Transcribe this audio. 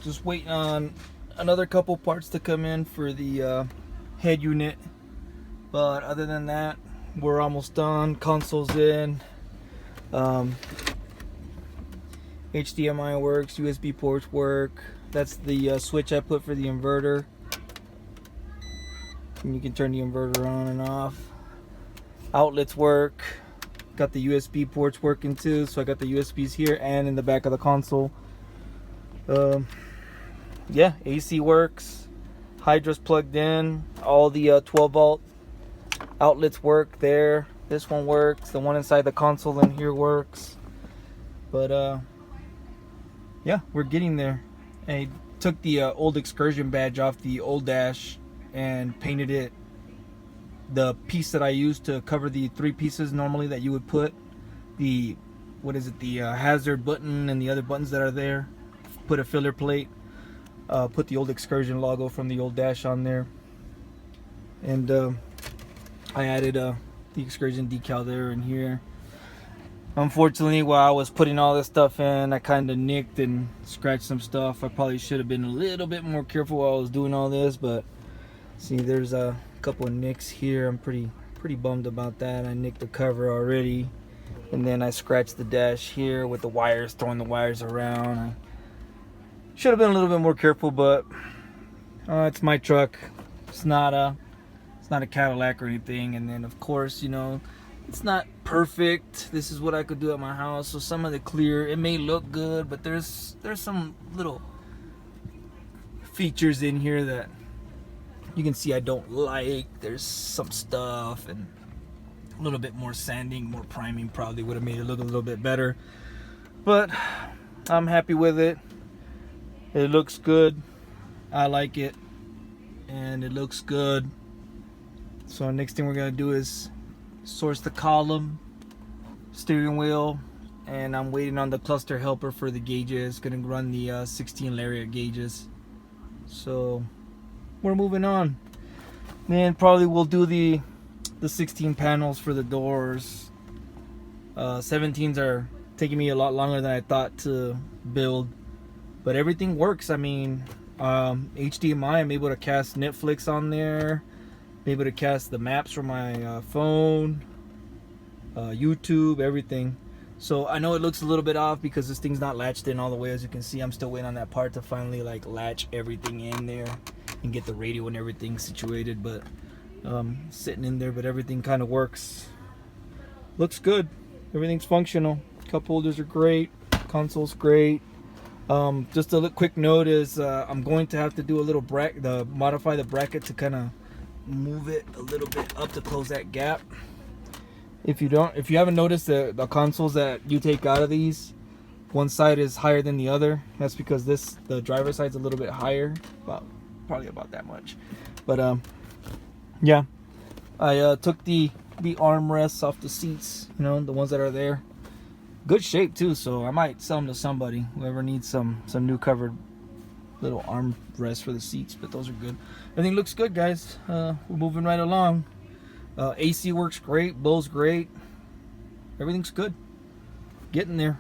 Just waiting on another couple parts to come in for the head unit, but other than that, we're almost done. Console's in. HDMI works, USB ports work. That's the switch I put for the inverter, and you can turn the inverter on and off. Outlets work. Got the USB ports working too, so I got the USBs here and in the back of the console. Yeah, AC works. Hydra's plugged in. All the 12 volt outlets work there. This one works. The one inside the console in here works. But yeah, we're getting there. I took the old Excursion badge off the old dash and painted it the piece that I used to cover the 3 pieces normally that you would put the, what is it, the hazard button and the other buttons that are there. Put a filler plate, put the old Excursion logo from the old dash on there, and I added the Excursion decal there and here. Unfortunately, while I was putting all this stuff in, I kind of nicked and scratched some stuff. I probably should have been a little bit more careful while I was doing all this, but see, there's a couple of nicks here. I'm pretty bummed about that. I nicked the cover already, and then I scratched the dash here with the wires, throwing the wires around. I should have been a little bit more careful, but it's my truck. It's not a Cadillac or anything. And then of course, you know, it's not perfect. This is what I could do at my house. So some of the clear, it may look good, but there's some little features in here that you can see I don't like. There's some stuff, and a little bit more sanding, more priming probably would have made it look a little bit better. But I'm happy with it. It looks good. I like it, and it looks good. So next thing we're gonna do is source the column, steering wheel, and I'm waiting on the cluster helper for the gauges. Gonna run the 16 lariat gauges. So we're moving on. Then probably we'll do the 16 panels for the doors. 17s are taking me a lot longer than I thought to build, but everything works. I mean, HDMI, I'm able to cast Netflix on there. I'm able to cast the maps from my phone, YouTube, everything. So I know it looks a little bit off because this thing's not latched in all the way. As you can see, I'm still waiting on that part to finally like latch everything in there and get the radio and everything situated, but sitting in there. But everything kind of works. Looks good. Everything's functional. Cup holders are great. Console's great. Just a quick note is I'm going to have to do a little modify the bracket to kind of move it a little bit up to close that gap. If you haven't noticed, the consoles that you take out of these, one side is higher than the other. That's because the driver's side's a little bit higher, probably about that much. But yeah, I took the armrests off the seats, you know, the ones that are there. Good shape too, so I might sell them to somebody, whoever needs some new covered little armrests for the seats. But those are good. Everything looks good, guys. We're moving right along. AC works great, Bow's great. Everything's good. Getting there.